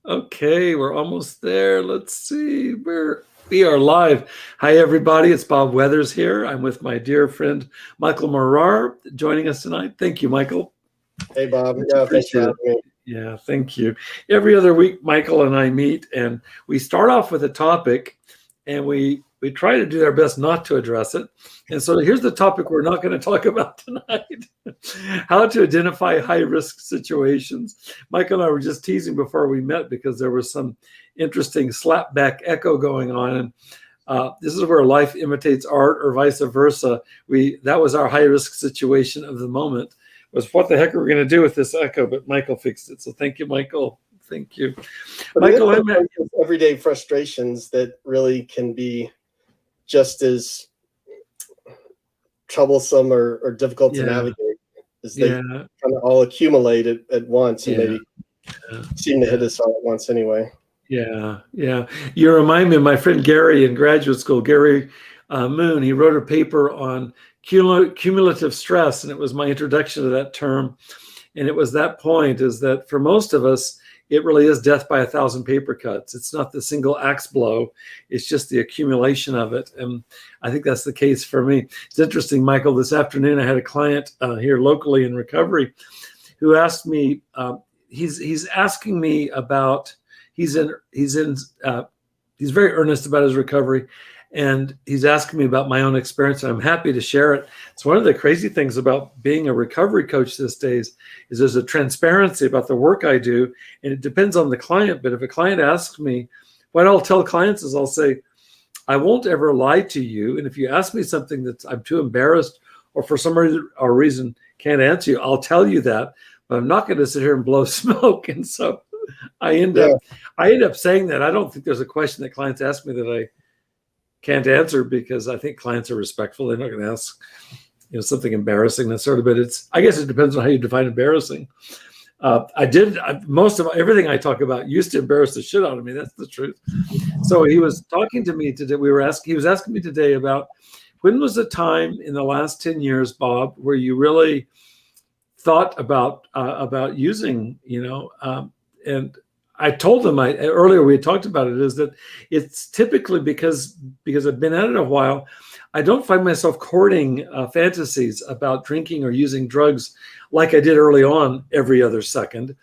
Okay, we're almost there. Let's see. We are live. Hi, everybody. It's Bob Weathers here. I'm with my dear friend Michael Morar joining us tonight. Thank you, Michael. Hey, Bob. Yeah, thanks for having me. Yeah, thank you. Every other week, Michael and I meet, and we start off with a topic, and we try to do our best not to address it. And so here's the topic we're not going to talk about tonight: how to identify high-risk situations. Michael and I were just teasing before we met because there was some interesting slapback echo going on, and this is where life imitates art, or vice versa. That was our high-risk situation of the moment. Was what the heck are we going to do with this echo? But Michael fixed it. So thank you, Michael. Thank you. But Michael, everyday frustrations that really can be just as troublesome or difficult to navigate as they kind of all accumulate at once and maybe seem to hit us all at once anyway. Yeah. You remind me of my friend Gary in graduate school, Gary Moon. He wrote a paper on cumulative stress, and it was my introduction to that term. And it was that point, is that for most of us, it really is death by 1,000 paper cuts. It's not the single axe blow. It's just the accumulation of it. And I think that's the case for me. It's interesting, Michael, this afternoon I had a client here locally in recovery who asked me, he's asking me about, he's very earnest about his recovery. And he's asking me about my own experience, and I'm happy to share it. It's one of the crazy things about being a recovery coach these days is there's a transparency about the work I do, and it depends on the client. But if a client asks me, what I'll tell clients is I'll say, I won't ever lie to you. And if you ask me something that I'm too embarrassed or for some reason can't answer you, I'll tell you that. But I'm not going to sit here and blow smoke. And so I end up saying that. I don't think there's a question that clients ask me that I can't answer, because I think clients are respectful. They're not going to ask, something embarrassing, that sort of. But I guess it depends on how you define embarrassing. Most of everything I talk about used to embarrass the shit out of me. That's the truth. So he was talking to me today. He was asking me today about when was the time in the last 10 years, Bob, where you really thought about using, and I told them earlier we had talked about it, is that it's typically because I've been at it a while, I don't find myself courting fantasies about drinking or using drugs like I did early on every other second.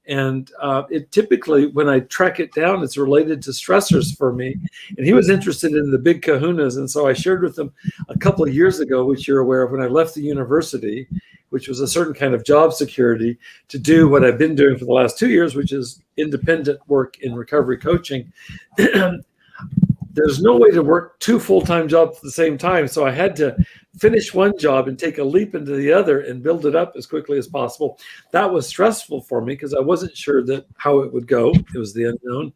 And it typically, when I track it down, it's related to stressors for me. And he was interested in the big kahunas. And so I shared with him a couple of years ago, which you're aware of, when I left the university, which was a certain kind of job security, to do what I've been doing for the last 2 years, which is independent work in recovery coaching. There's no way to work 2 full-time jobs at the same time. So I had to finish one job and take a leap into the other and build it up as quickly as possible. That was stressful for me because I wasn't sure how it would go. It was the unknown.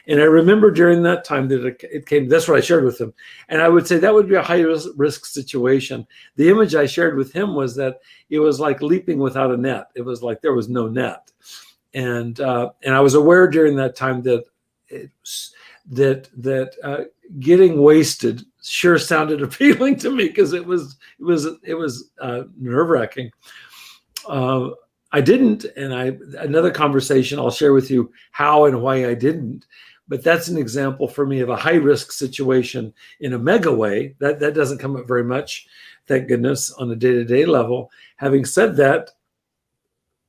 And I remember during that time that it came, that's what I shared with him. And I would say that would be a high risk situation. The image I shared with him was that it was like leaping without a net. It was like there was no net. And I was aware during that time that getting wasted sure sounded appealing to me, because it was nerve-wracking. I didn't, and another conversation I'll share with you how and why I didn't. But that's an example for me of a high-risk situation in a mega way. That doesn't come up very much, thank goodness, on a day-to-day level. Having said that,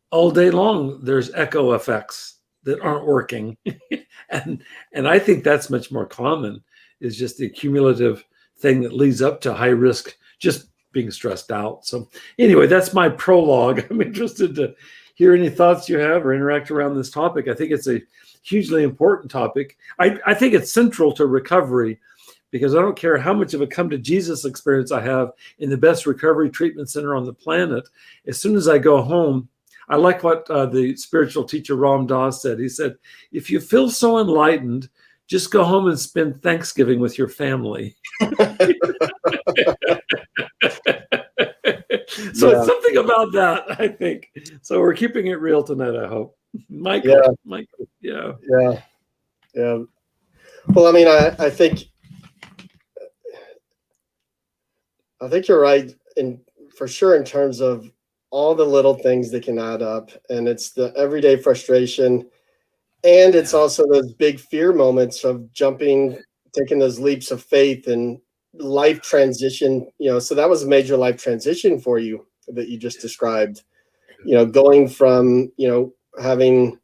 all day long there's echo effects that aren't working. and I think that's much more common, is just the cumulative thing that leads up to high risk, just being stressed out. So anyway, that's my prologue. I'm interested to hear any thoughts you have or interact around this topic. I think it's a hugely important topic. I think it's central to recovery, because I don't care how much of a come to Jesus experience I have in the best recovery treatment center on the planet. As soon as I go home, I like what the spiritual teacher Ram Dass said. He said, if you feel so enlightened, just go home and spend Thanksgiving with your family. So it's something about that, I think. So we're keeping it real tonight, I hope. Michael. Yeah. Well, I mean, I think you're right, for sure, in terms of all the little things that can add up, and it's the everyday frustration And it's also those big fear moments of jumping, taking those leaps of faith and life transition, so that was a major life transition for you that you just described, going from, having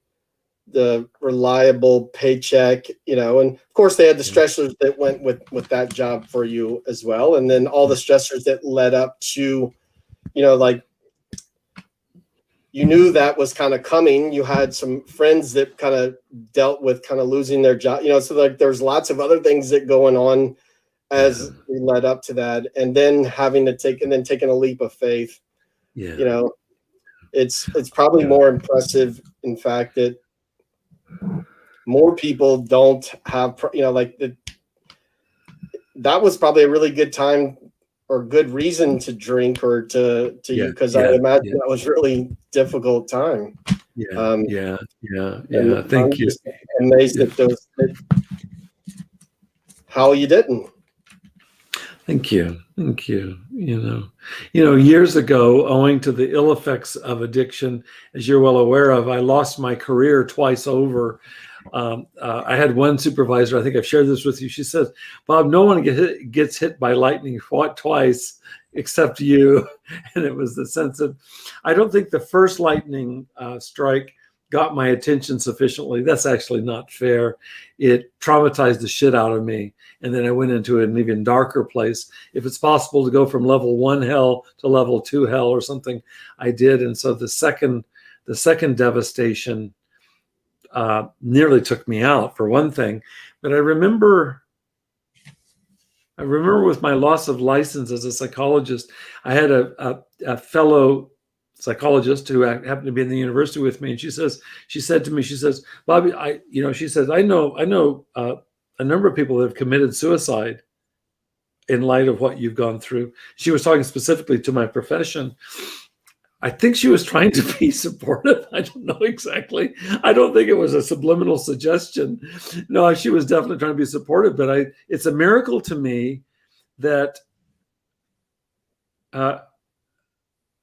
the reliable paycheck, and of course they had the stressors that went with that job for you as well. And then all the stressors that led up to, like, you knew that was kind of coming. You had some friends that kind of dealt with kind of losing their job, so like there's lots of other things that going on as we led up to that. And then taking a leap of faith, it's probably more impressive, in fact, that more people don't have, that was probably a really good time or good reason to drink or to you, because I imagine that was really difficult time. Thank you. Just amazed at how you didn't. Thank you. Years ago, owing to the ill effects of addiction, as you're well aware of, I lost my career twice over. I had one supervisor, I think I've shared this with you. She says, "Bob, no one gets hit by lightning twice except you." And it was the sense of, I don't think the first lightning strike got my attention sufficiently. That's actually not fair. It traumatized the shit out of me. And then I went into an even darker place. If it's possible to go from level 1 hell to level 2 hell or something, I did. And so the second devastation nearly took me out, for one thing. But I remember with my loss of license as a psychologist, I had a fellow psychologist who happened to be in the university with me, and she said to me, "Bobby, I know a number of people that have committed suicide in light of what you've gone through." She was talking specifically to my profession. I think she was trying to be supportive. I don't know exactly. I don't think it was a subliminal suggestion. No, she was definitely trying to be supportive, but it's a miracle to me that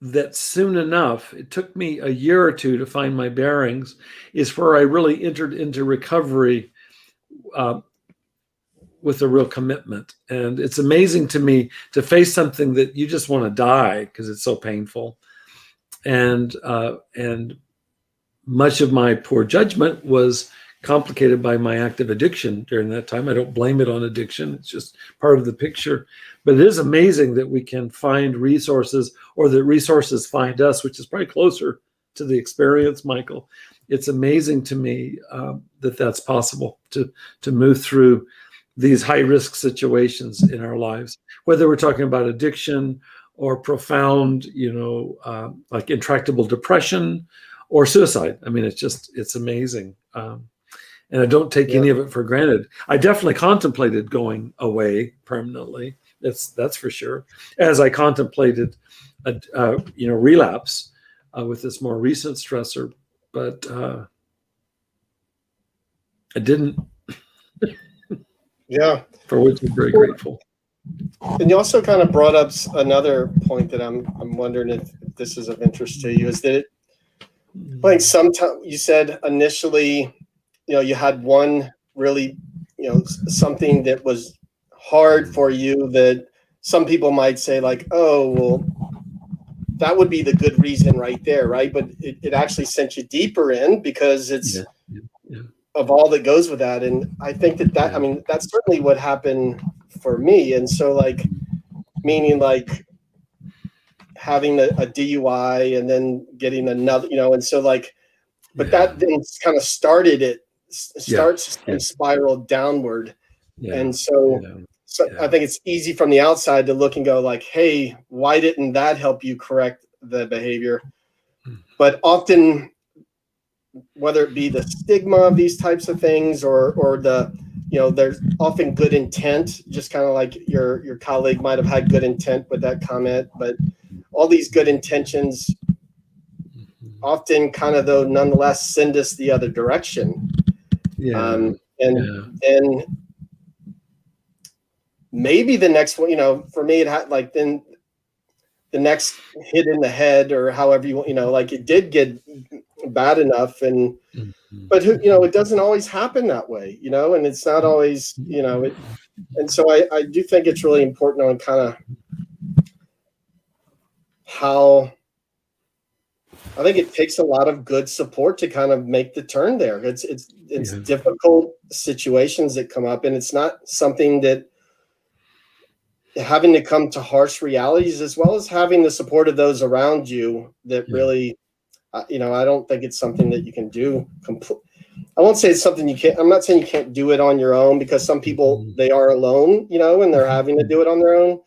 that soon enough, it took me a year or two to find my bearings, is where I really entered into recovery with a real commitment. And it's amazing to me to face something that you just want to die because it's so painful. And much of my poor judgment was complicated by my active addiction during that time. I don't blame it on addiction. It's just part of the picture. But it is amazing that we can find resources, or that resources find us, which is probably closer to the experience, Michael. It's amazing to me that that's possible to move through these high-risk situations in our lives, whether we're talking about addiction or profound, like intractable depression or suicide. I mean, it's amazing. And I don't take any of it for granted. I definitely contemplated going away permanently. That's for sure. As I contemplated, relapse with this more recent stressor, but I didn't. Yeah. For which I'm very grateful. And you also kind of brought up another point that I'm wondering if this is of interest to you, is that like sometimes you said initially, you had one really, something that was hard for you that some people might say like, oh, well, that would be the good reason right there, right? But it actually sent you deeper in because it's of all that goes with that. And I think that I mean, that's certainly what happened for me. And so like, meaning like having a DUI and then getting another, and so like, but that then kind of started it. Starts and spiral downward. And so I think it's easy from the outside to look and go like, hey, why didn't that help you correct the behavior? But often, whether it be the stigma of these types of things or the, there's often good intent, just kind of like your colleague might have had good intent with that comment, but all these good intentions often kind of though nonetheless send us the other direction. And then maybe the next one, for me, it had like, then the next hit in the head, or however you know, like it did get bad enough, and but you know, it doesn't always happen that way, you know, and it's not always, you know, it, and so I do think it's really important on kind of how I think it takes a lot of good support to kind of make the turn there. It's difficult situations that come up, and it's not something that having to come to harsh realities, as well as having the support of those around you that really, you know, I don't think it's something that you can do. I won't say it's something you can't. I'm not saying you can't do it on your own, because some people, they are alone, you know, and they're having to do it on their own.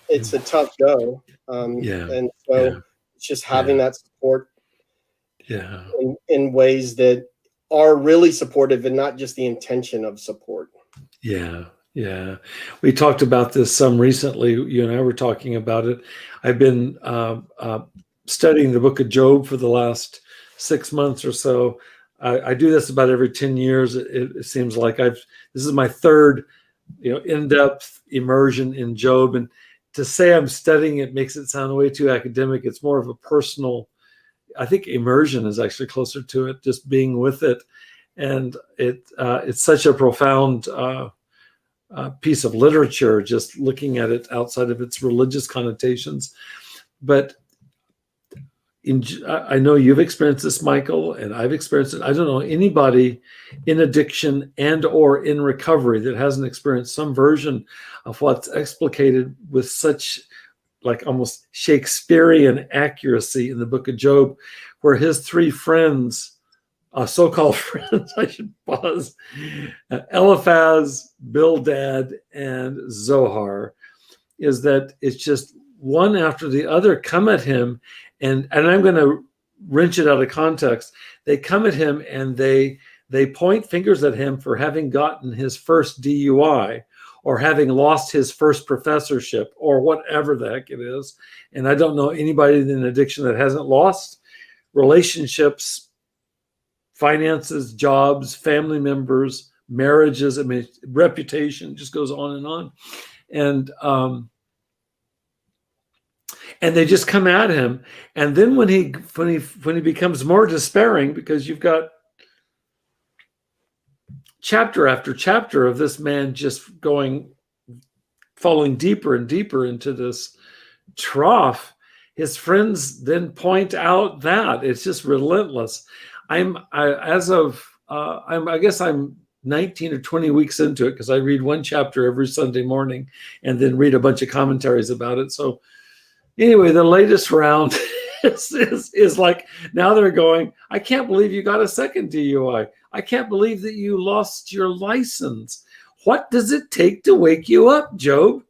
It's a tough go. And so it's just having that support in ways that are really supportive, and not just the intention of support. Yeah, we talked about this some recently. You and I were talking about it. I've been studying the book of Job for the last 6 months or so. I do this about every 10 years. It seems like this is my third, you know, in-depth immersion in Job. And to say I'm studying it makes it sound way too academic. It's more of a personal, I think immersion is actually closer to it, just being with it. And it's such a profound piece of literature, just looking at it outside of its religious connotations. But I know you've experienced this, Michael, and I've experienced it. I don't know anybody in addiction and or in recovery that hasn't experienced some version of what's explicated with such like almost Shakespearean accuracy in the book of Job, where his three friends, so-called friends, I should pause, 𝗜𝗱𝗲, Bildad, and Zohar, is that it's just one after the other come at him, and I'm going to wrench it out of context. They come at him and they point fingers at him for having gotten his first DUI, or having lost his first professorship, or whatever the heck it is. And I don't know anybody in addiction that hasn't lost relationships, finances, jobs, family members, marriages. I mean, reputation just goes on and on. And they just come at him. And then when he becomes more despairing, because you've got chapter after chapter of this man just falling deeper and deeper into this trough, his friends then point out that it's just relentless. I guess I'm 19 or 20 weeks into it, because I read one chapter every Sunday morning and then read a bunch of commentaries about it. So anyway, the latest round is like, now they're going, I can't believe you got a second DUI. I can't believe that you lost your license. What does it take to wake you up, Job?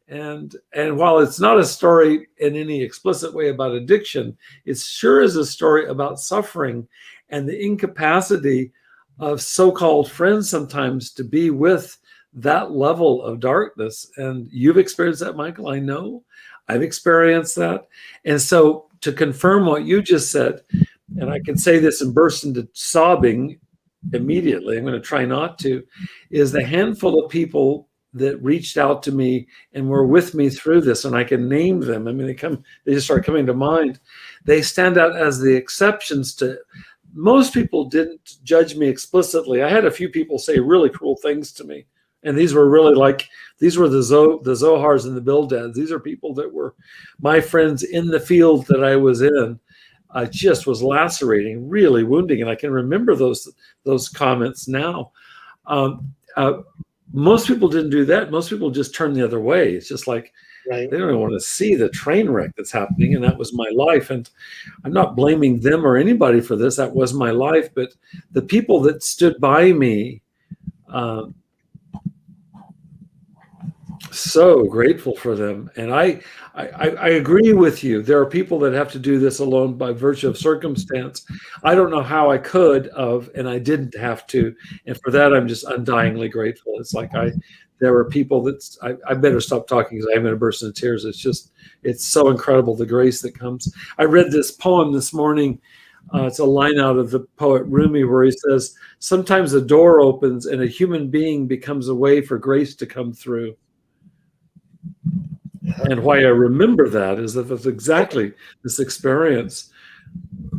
And while it's not a story in any explicit way about addiction, it sure is a story about suffering and the incapacity of so-called friends sometimes to be with that level of darkness. And you've experienced that, Michael, I know. I've experienced that. And so to confirm what you just said, and I can say this and burst into sobbing immediately, I'm going to try not to, is the handful of people that reached out to me and were with me through this, and I can name them. I mean, they just start coming to mind. They stand out as the exceptions to, most people didn't judge me explicitly. I had a few people say really cruel things to me. And these were really like, these were the Zohars and the Bildads. These are people that were my friends in the field that I was in. I just was lacerating, really wounding. And I can remember those comments now. Most people didn't do that. Most people just turn the other way. It's just like, they don't even want to see the train wreck that's happening. And that was my life. And I'm not blaming them or anybody for this. That was my life. But the people that stood by me, so grateful for them. And I agree with you. There are people that have to do this alone by virtue of circumstance. I don't know how I could have, and I didn't have to. And for that, I'm just undyingly grateful. It's like there were people that I better stop talking because I'm going to burst into tears. It's so incredible, the grace that comes. I read this poem this morning. It's a line out of the poet Rumi where he says, sometimes a door opens and a human being becomes a way for grace to come through. And why I remember that is that that's exactly this experience.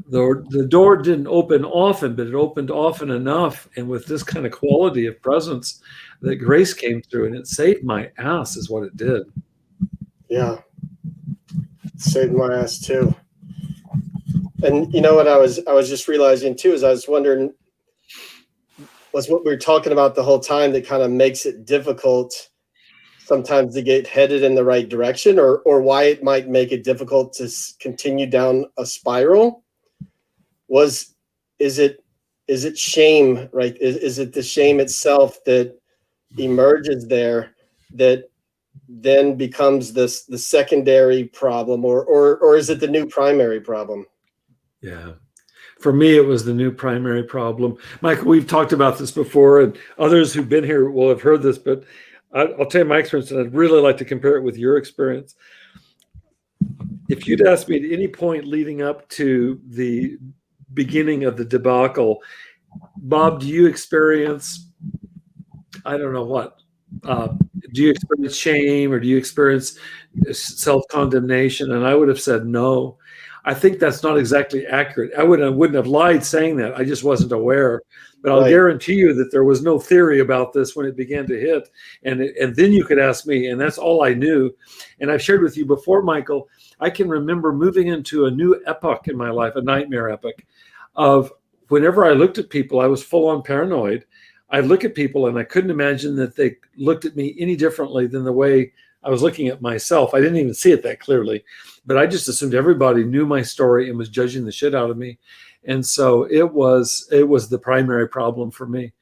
The door didn't open often, but it opened often enough, and with this kind of quality of presence, that grace came through, and it saved my ass, is what it did. Yeah, saved my ass too. And you know what I was just realizing too is I was wondering, was what we were talking about the whole time that kind of makes it difficult sometimes to get headed in the right direction, or why it might make it difficult to continue down a spiral? Is it shame, right? Is it the shame itself that emerges there that then becomes the secondary problem, or is it the new primary problem? Yeah. For me, it was the new primary problem. Michael, we've talked about this before, and others who've been here will have heard this, but I'll tell you my experience, and I'd really like to compare it with your experience. If you'd asked me at any point leading up to the beginning of the debacle, Bob, do you experience, I don't know what, do you experience shame, or do you experience self-condemnation? And I would have said no. I think that's not exactly accurate. I wouldn't have lied saying that. I just wasn't aware. But I'll guarantee you that there was no theory about this when it began to hit. And then you could ask me, and that's all I knew. And I've shared with you before, Michael, I can remember moving into a new epoch in my life, a nightmare epoch, of whenever I looked at people, I was full on paranoid. I'd look at people and I couldn't imagine that they looked at me any differently than the way I was looking at myself. I didn't even see it that clearly, but I just assumed everybody knew my story and was judging the shit out of me. And so it was the primary problem for me.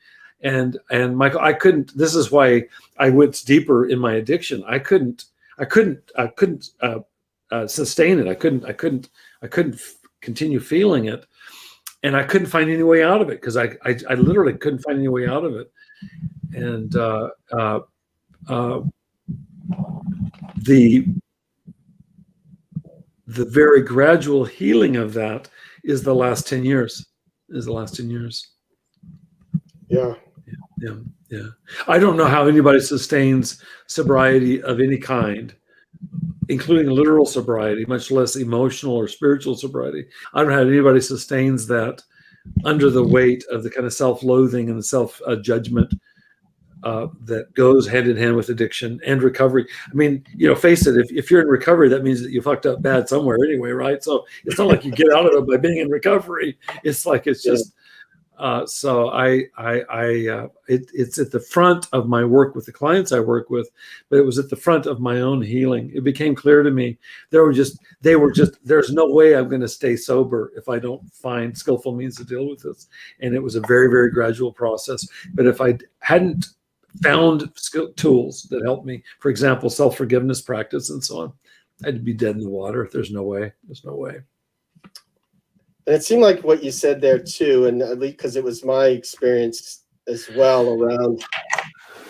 And Michael, I couldn't, this is why I went deeper in my addiction. I couldn't sustain it. I couldn't continue feeling it. And I couldn't find any way out of it, because I literally couldn't find any way out of it. And the very gradual healing of that is the last 10 years. Yeah. Yeah. I don't know how anybody sustains sobriety of any kind, including literal sobriety, much less emotional or spiritual sobriety. I don't know how anybody sustains that under the weight of the kind of self-loathing and the self-judgment that goes hand in hand with addiction and recovery. I mean, face it, if you're in recovery, that means that you fucked up bad somewhere anyway, right? So it's not like you get out of it by being in recovery. It's like, it's just, so it's at the front of my work with the clients I work with, but it was at the front of my own healing. It became clear to me, there's no way I'm going to stay sober if I don't find skillful means to deal with this. And it was a very, very gradual process. But if I hadn't found tools that helped me, for example, self-forgiveness practice and so on, I'd be dead in the water. There's no way. And it seemed like what you said there too, and at least because it was my experience as well around,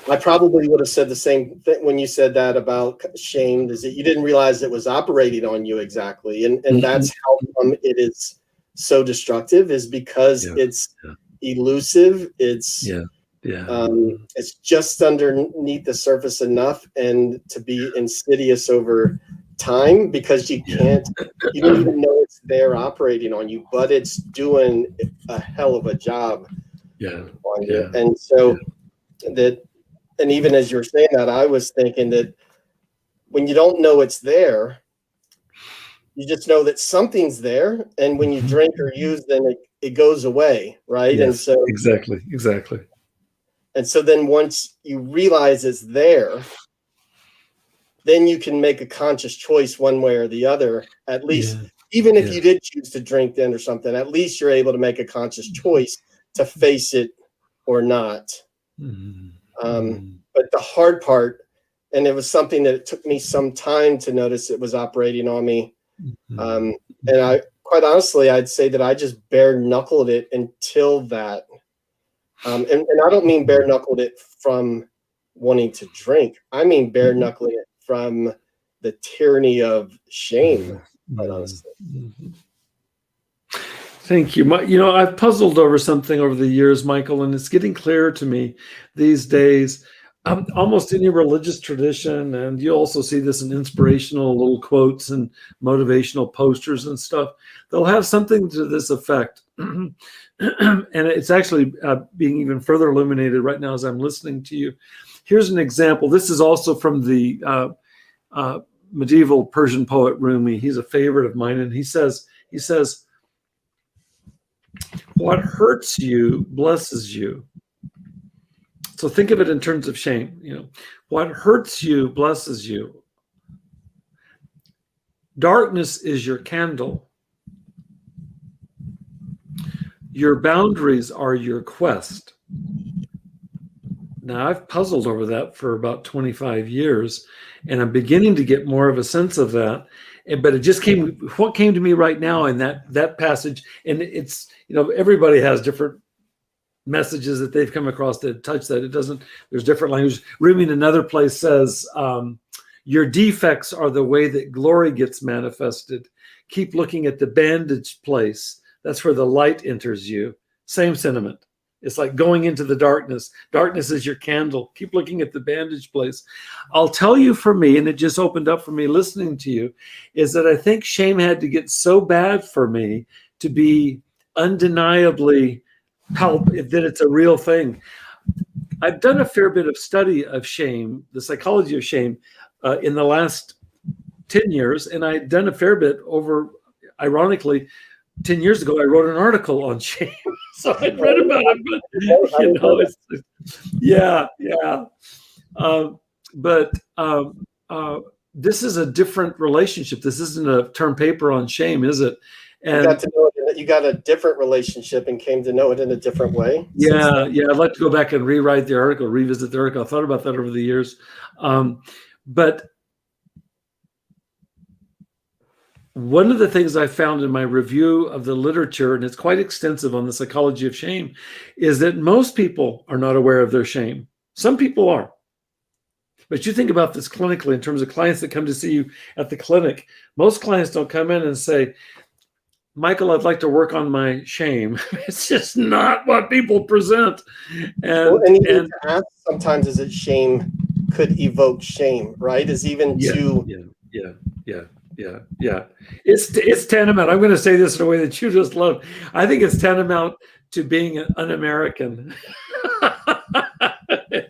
I probably would have said the same thing when you said that about shame, is that you didn't realize it was operating on you exactly. And that's how it is so destructive, is because it's elusive. It's it's just underneath the surface enough, and to be insidious over time, because you don't even know it's there operating on you, but it's doing a hell of a job on you. And so and even as you were saying that, I was thinking that when you don't know it's there, you just know that something's there, and when you drink or use, then it goes away, right? Yes, and so exactly. And so then once you realize it's there, then you can make a conscious choice one way or the other, at least. Even if you did choose to drink then or something, at least you're able to make a conscious choice to face it or not. But the hard part, and it was something that it took me some time to notice it was operating on me. And I, quite honestly, I'd say that I just bare knuckled it until that. And I don't mean bare knuckled it from wanting to drink. I mean bare knuckling it from the tyranny of shame, quite honestly. Thank you. I've puzzled over something over the years, Michael, and it's getting clearer to me these days. almost any religious tradition, and you also see this in inspirational little quotes and motivational posters and stuff. They'll have something to this effect. And it's actually being even further illuminated right now as I'm listening to you. Here's an example. This is also from the medieval Persian poet Rumi. He's a favorite of mine, and he says, "What hurts you blesses you." So think of it in terms of shame. What hurts you blesses you. Darkness is your candle. Your boundaries are your quest. Now, I've puzzled over that for about 25 years, and I'm beginning to get more of a sense of that. But it just what came to me right now in that passage, and it's, everybody has different messages that they've come across that touch that. It doesn't, there's different language. Rumi in another place says, your defects are the way that glory gets manifested. Keep looking at the bandaged place. That's where the light enters you. Same sentiment. It's like going into the darkness. Darkness is your candle. Keep looking at the bandaged place. I'll tell you, for me, and it just opened up for me listening to you, is that I think shame had to get so bad for me to be undeniably that it's a real thing. I've done a fair bit of study of shame, the psychology of shame, in the last 10 years, and I've done a fair bit over, ironically, 10 years ago, I wrote an article on shame. So I'd read about it, but this is a different relationship. This isn't a term paper on shame, is it? And you got a different relationship and came to know it in a different way. Yeah. I'd like to go back and rewrite the article, revisit the article. I thought about that over the years. But one of the things I found in my review of the literature, and it's quite extensive on the psychology of shame, is that most people are not aware of their shame. Some people are. But you think about this clinically in terms of clients that come to see you at the clinic. Most clients don't come in and say, Michael, I'd like to work on my shame. It's just not what people present. And you need to ask sometimes, is it shame could evoke shame, right? Is even It's tantamount. I'm going to say this in a way that you just love. I think it's tantamount to being an un-American.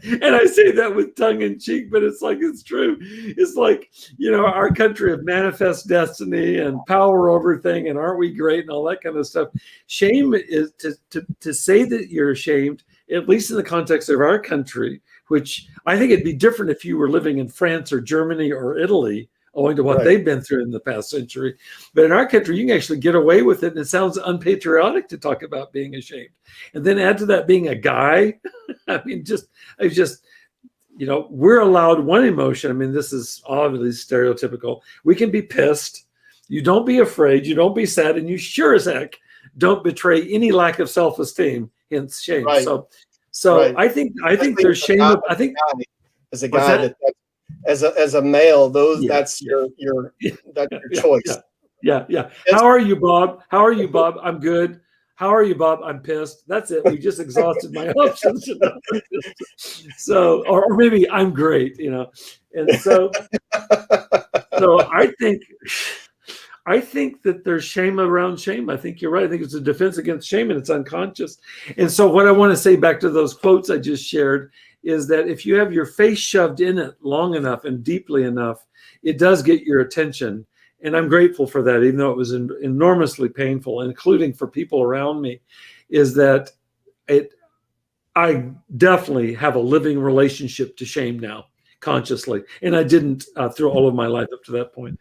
And I say that with tongue in cheek, but it's like, it's true. It's like, our country of manifest destiny and power over thing, and aren't we great and all that kind of stuff. Shame is to say that you're ashamed, at least in the context of our country, which I think it'd be different if you were living in France or Germany or Italy, owing to what they've been through in the past century. But in our country, you can actually get away with it, and it sounds unpatriotic to talk about being ashamed. And then add to that being a guy. I mean, we're allowed one emotion. I mean, this is obviously stereotypical. We can be pissed. You don't be afraid. You don't be sad. And you sure as heck don't betray any lack of self-esteem, hence shame. Right. So I think there's shame. I think as a guy as a male, that's your choice. Yeah. How are you, Bob? I'm good. How are you, Bob? I'm pissed. That's it. We just exhausted my options. So, or maybe I'm great, And so I think that there's shame around shame. I think you're right. I think it's a defense against shame, and it's unconscious. And so what I want to say back to those quotes I just shared is that if you have your face shoved in it long enough and deeply enough, it does get your attention. And I'm grateful for that, even though it was enormously painful, including for people around me, is that I definitely have a living relationship to shame now, consciously. And I didn't through all of my life up to that point.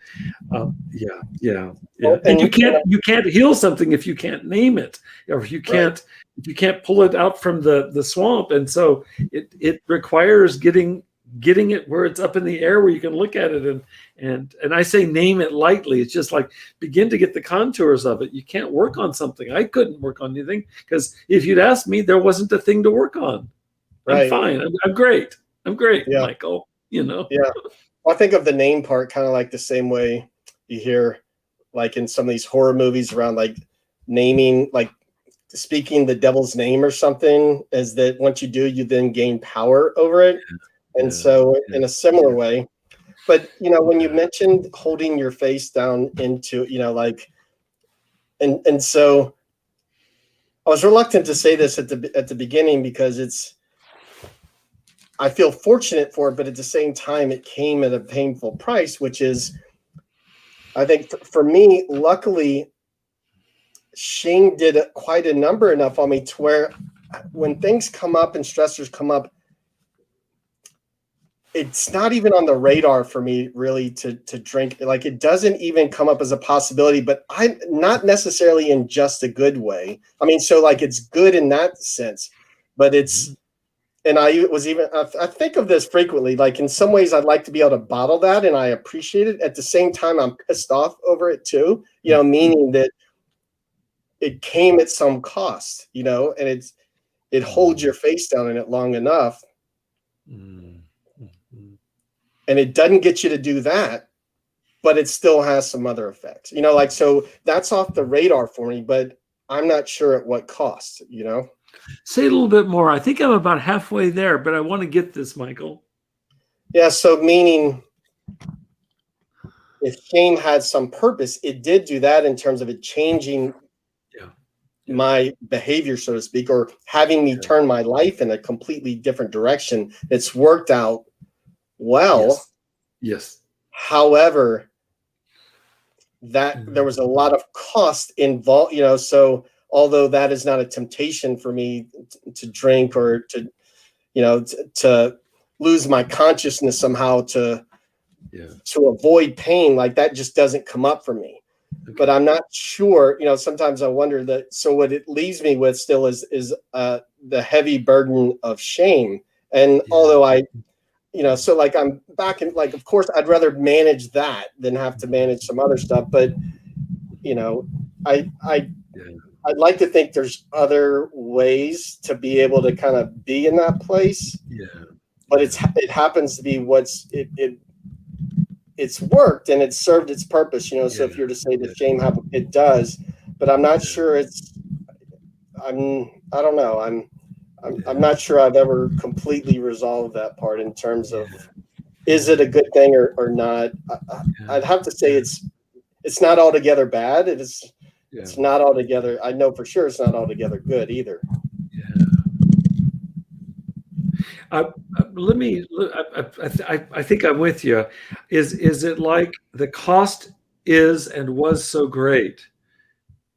Yeah. And you can't heal something if you can't name it, or if you can't pull it out from the swamp. And so it requires getting it where it's up in the air, where you can look at it and I say name it lightly. It's just like begin to get the contours of it. You can't work on something. I couldn't work on anything because if you'd asked me, there wasn't a thing to work on. I'm fine. I'm great. Michael. Yeah. Well, I think of the name part kind of like the same way you hear like in some of these horror movies around like naming, like speaking the devil's name or something, is that once you do, you then gain power over it. And Yeah. so Yeah. in a similar way, but when you mentioned holding your face down into, like, and so I was reluctant to say this at the beginning because I feel fortunate for it, but at the same time, it came at a painful price, which is, I think for me, luckily, shame did quite a number enough on me to where when things come up and stressors come up, it's not even on the radar for me really to drink. Like, it doesn't even come up as a possibility, but I'm not necessarily in just a good way. I mean, so like it's good in that sense, but it's, and I think of this frequently, like in some ways I'd like to be able to bottle that and I appreciate it. At the same time, I'm pissed off over it too, meaning that it came at some cost, and it holds your face down in it long enough. And it doesn't get you to do that, but it still has some other effects, like, so that's off the radar for me, but I'm not sure at what cost, Say a little bit more. I think I'm about halfway there, but I want to get this, Michael. Yeah. So meaning if shame had some purpose, it did do that in terms of it changing my behavior, so to speak, or having me turn my life in a completely different direction. It's worked out well. Yes. However, that there was a lot of cost involved, so although that is not a temptation for me to drink or to, to lose my consciousness somehow to avoid pain, like that just doesn't come up for me. Okay. But I'm not sure, sometimes I wonder that, so what it leaves me with still is the heavy burden of shame. And although I, so like I'm back in, like, of course I'd rather manage that than have to manage some other stuff. But, I'd like to think there's other ways to be able to kind of be in that place. Yeah. But it happens to be it's worked and it's served its purpose, so if you're to say that shame, it does, but I'm not sure I don't know. I'm not sure I've ever completely resolved that part in terms of, is it a good thing or not? I'd have to say it's not altogether bad. It's not altogether, I know for sure it's not altogether good either. I think I'm with you. Is it like the cost is and was so great,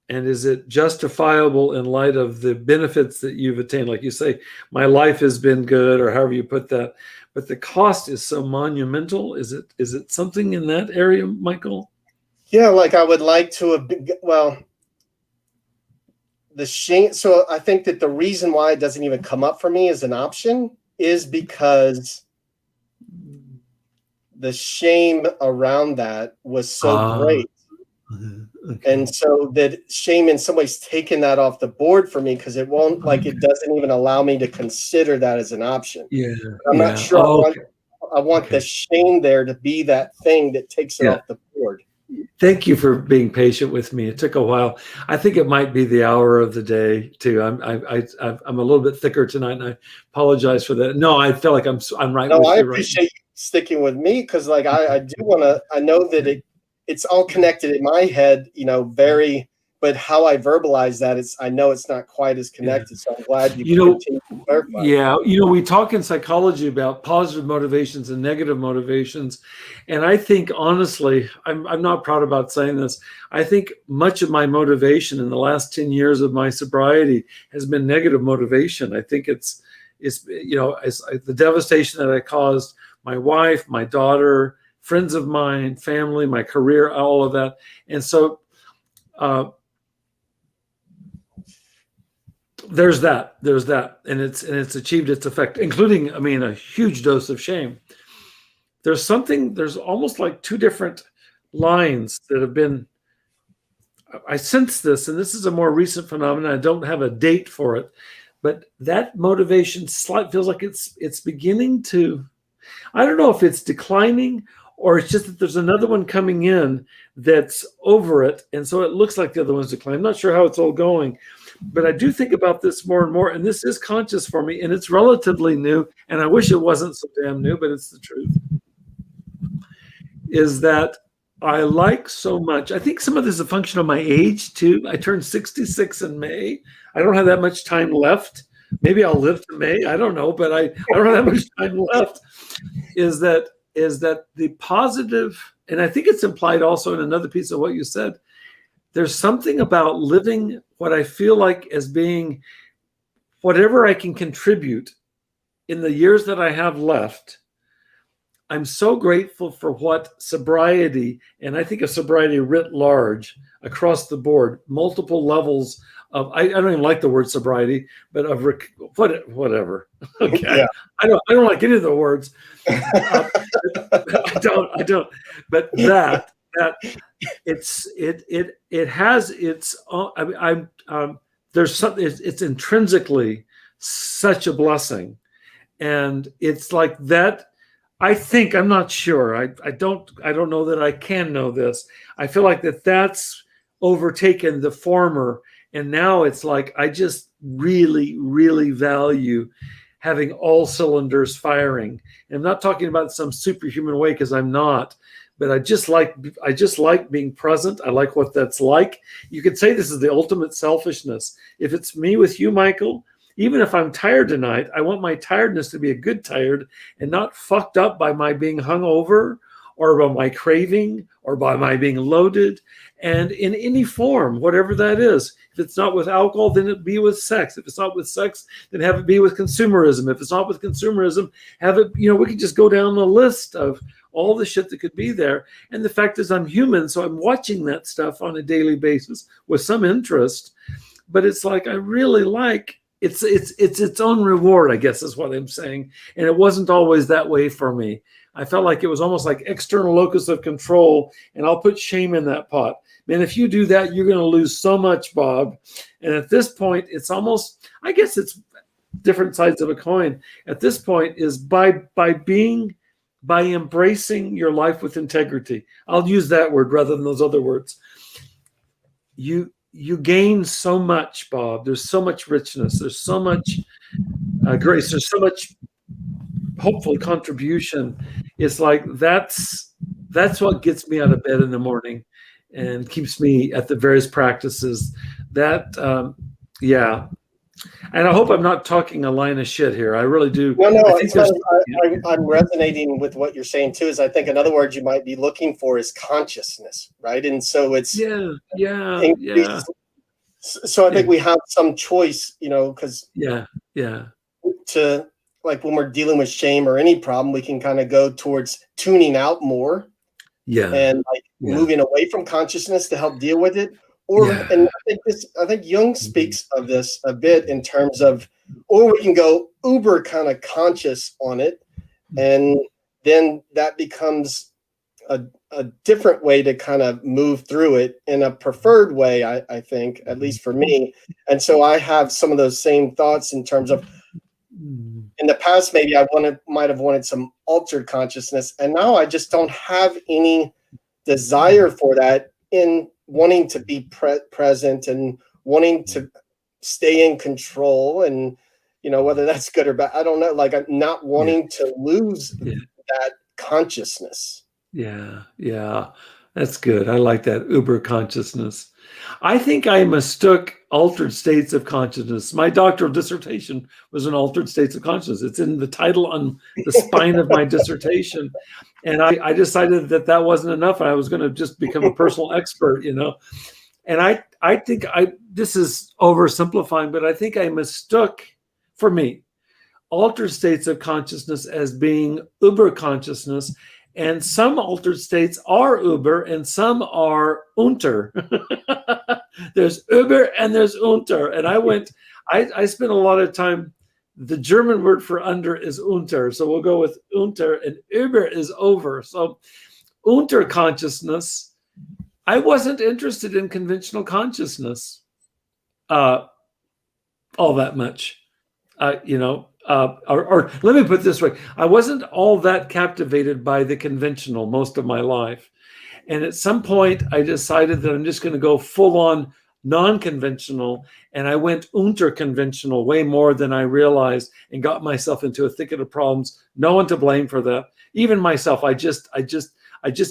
and is it justifiable in light of the benefits that you've attained? Like you say, my life has been good, or however you put that, but the cost is so monumental. Is it something in that area, Michael? Yeah, like I would like to have been, well, the shame. So I think that the reason why it doesn't even come up for me as an option is because the shame around that was so great. Okay. And so that shame in some ways taken that off the board for me, because it won't, like, it doesn't even allow me to consider that as an option. I'm not sure I want the shame there to be that thing that takes it off the board. Thank you for being patient with me. It took a while. I think it might be the hour of the day too. I'm a little bit thicker tonight, and I apologize for that. No, I feel like I'm right. No, with I you appreciate you sticking with me, because like I do want to. I know that it's all connected in my head, very. But how I verbalize that, I know it's not quite as connected. So I'm glad you continue to clarify. Yeah, we talk in psychology about positive motivations and negative motivations, and I think honestly, I'm not proud about saying this. I think much of my motivation in the last 10 years of my sobriety has been negative motivation. I think it's the devastation that I caused my wife, my daughter, friends of mine, family, my career, all of that, and so. There's that, and it's achieved its effect, including, a huge dose of shame. There's almost like two different lines that have been, I sense this, and this is a more recent phenomenon. I don't have a date for it, but that motivation feels like it's beginning to, I don't know if it's declining or it's just that there's another one coming in that's over it, and so it looks like the other one's declining. I'm not sure how it's all going. But I do think about this more and more, and this is conscious for me, and it's relatively new, and I wish it wasn't so damn new, but it's the truth, is that I like so much. I think some of this is a function of my age too. I turned 66 in May. I don't have that much time left. Maybe I'll live to May. I don't know, but I don't have that much time left. Is that the positive, and I think it's implied also in another piece of what you said. There's something about living what I feel like as being whatever I can contribute in the years that I have left. I'm so grateful for what sobriety, and I think of sobriety writ large across the board, multiple levels of, I don't even like the word sobriety, but of whatever. Okay. Yeah. I don't like any of the words. I don't. But that it has its own. There's something. It's intrinsically such a blessing, and it's like that. I think, I'm not sure. I don't know that I can know this. I feel like that's overtaken the former, and now it's like I just really, really value having all cylinders firing. And I'm not talking about some superhuman way, because I'm not. But I just like being present. I like what that's like. You could say this is the ultimate selfishness. If it's me with you, Michael, even if I'm tired tonight, I want my tiredness to be a good tired and not fucked up by my being hungover or by my craving or by my being loaded, and in any form, whatever that is. If it's not with alcohol, then it be with sex. If it's not with sex, then have it be with consumerism. If it's not with consumerism, have it, we can just go down the list of all the shit that could be there. And the fact is I'm human, so I'm watching that stuff on a daily basis with some interest. But it's like, I really like, it's its own reward, I guess is what I'm saying. And it wasn't always that way for me. I felt like it was almost like external locus of control, and I'll put shame in that pot. Man, if you do that, you're going to lose so much, Bob. And at this point, it's almost, I guess it's different sides of a coin. At this point is by embracing your life with integrity. I'll use that word rather than those other words. You gain so much, Bob. There's so much richness. There's so much grace. There's so much hopeful contribution. It's like that's what gets me out of bed in the morning and keeps me at the various practices. Yeah. And I hope I'm not talking a line of shit here. I really do. No, I'm resonating with what you're saying too. Is I think another word you might be looking for is consciousness, right? And so it's yeah. So I think we have some choice, because to, like, when we're dealing with shame or any problem, we can kind of go towards tuning out more, and moving away from consciousness to help deal with it. And I think Jung speaks of this a bit in terms of, or we can go uber kind of conscious on it, and then that becomes a different way to kind of move through it in a preferred way, I think, at least for me. And so I have some of those same thoughts in terms of, in the past, maybe I might have wanted some altered consciousness, and now I just don't have any desire for that, in wanting to be present and wanting to stay in control, and whether that's good or bad, I don't know. Like, I'm not wanting to lose that consciousness. Yeah, that's good. I like that uber consciousness. I think I mistook altered states of consciousness. My doctoral dissertation was on altered states of consciousness. It's in the title on the spine of my dissertation. And I decided that wasn't enough. I was going to just become a personal expert, And I think this is oversimplifying, but I think I mistook, for me, altered states of consciousness as being uber consciousness. And some altered states are uber and some are unter. There's uber and there's unter. And I spent a lot of time, the German word for under is unter. So we'll go with unter, and uber is over. So unter consciousness, I wasn't interested in conventional consciousness all that much, or let me put it this way. I wasn't all that captivated by the conventional most of my life. And at some point I decided that I'm just going to go full on non-conventional, and I went unterconventional way more than I realized and got myself into a thicket of problems. No one to blame for that. Even myself, I just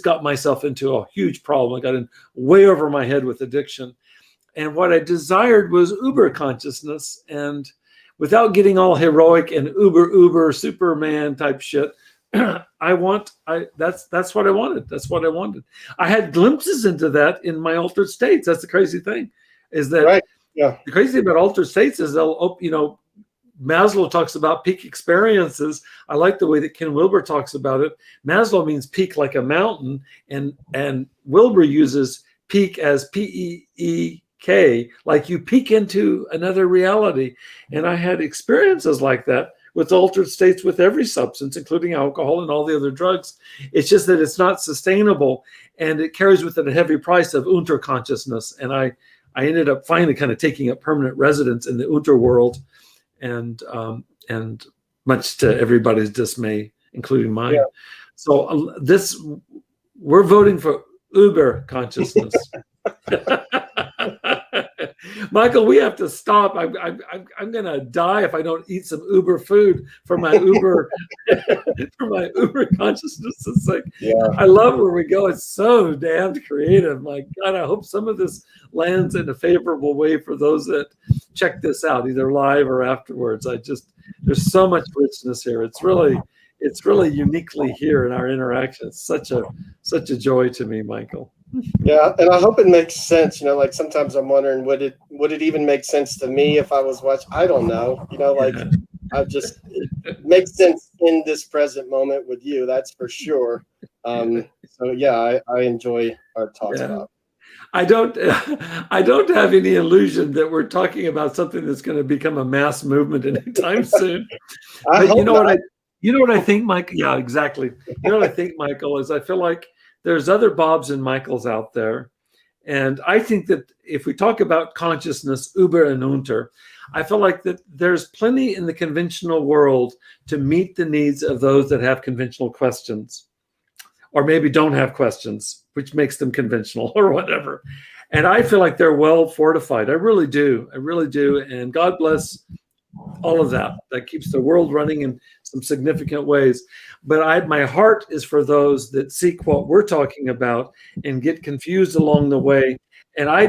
got myself into a huge problem. I got in way over my head with addiction. And what I desired was uber consciousness. And without getting all heroic and uber Superman type shit, that's what I wanted. That's what I wanted. I had glimpses into that in my altered states. That's the crazy thing, is that Right. Yeah. the crazy thing about altered states is Maslow talks about peak experiences. I like the way that Ken Wilber talks about it. Maslow means peak like a mountain, and Wilber uses peak as P-E-E-K, like you peek into another reality. And I had experiences like that with altered states with every substance, including alcohol and all the other drugs. It's just that it's not sustainable, and it carries with it a heavy price of unterconsciousness. And I ended up finally kind of taking up permanent residence in the unter world, and much to everybody's dismay, including mine. Yeah. So we're voting for Uber consciousness. Michael, we have to stop. I'm gonna die if I don't eat some Uber food for my Uber for my Uber consciousness' sake. Yeah. I love where we go. It's so damned creative. My God, I hope some of this lands in a favorable way for those that check this out, either live or afterwards. There's so much richness here. It's really uniquely here in our interaction. It's such a joy to me, Michael. Yeah, and I hope it makes sense. Like sometimes I'm wondering, would it even make sense to me if I was watching? I don't know. It makes sense in this present moment with you. That's for sure. So yeah, I enjoy our talks about. I don't have any illusion that we're talking about something that's going to become a mass movement anytime soon. But you know what I think, Mike? Yeah, exactly. You know what I think, Michael, is I feel like there's other Bobs and Michaels out there. And I think that if we talk about consciousness, Uber and Unter, I feel like that there's plenty in the conventional world to meet the needs of those that have conventional questions, or maybe don't have questions, which makes them conventional or whatever. And I feel like they're well fortified. I really do. I really do. And God bless all of that. That keeps the world running in some significant ways. But my heart is for those that seek what we're talking about and get confused along the way. And I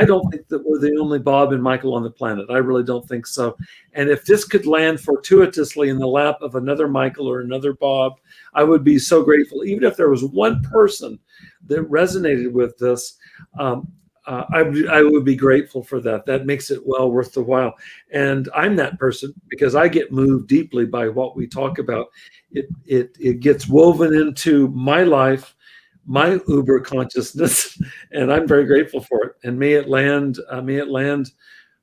don't think that we're the only Bob and Michael on the planet. I really don't think so. And if this could land fortuitously in the lap of another Michael or another Bob, I would be so grateful. Even if there was one person that resonated with this, I would be grateful for that. That makes it well worth the while. And I'm that person because I get moved deeply by what we talk about. It gets woven into my life, my Uber consciousness, and I'm very grateful for it. And may it land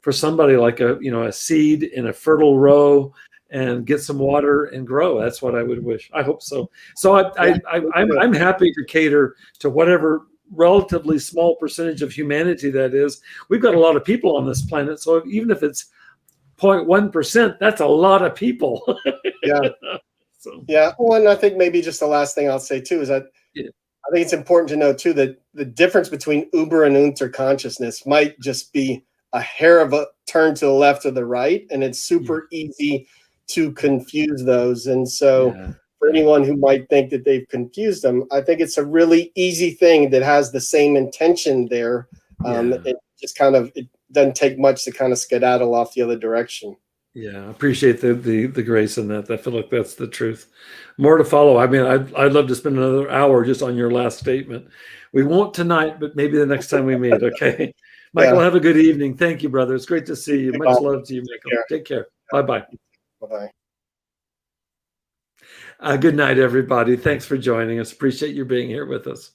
for somebody like a seed in a fertile row and get some water and grow. That's what I would wish. I hope so. So I'm happy to cater to whatever relatively small percentage of humanity that is. We've got a lot of people on this planet, so even if it's 0.1%, that's a lot of people. Yeah. So. Yeah. Well, and I think maybe just the last thing I'll say too is that I think it's important to know too that the difference between Uber and Unter consciousness might just be a hair of a turn to the left or the right, and it's super easy to confuse those. And so for anyone who might think that they've confused them, I think it's a really easy thing that has the same intention there. It just it doesn't take much to kind of skedaddle off the other direction. Yeah, I appreciate the grace in that. I feel like that's the truth. More to follow. I mean, I'd love to spend another hour just on your last statement. We won't tonight, but maybe the next time we meet. Okay, Michael, have a good evening. Thank you, brother. It's great to see you. Much love to you, Michael. Take care. Bye-bye. Bye-bye. Good night, everybody. Thanks for joining us. Appreciate you being here with us.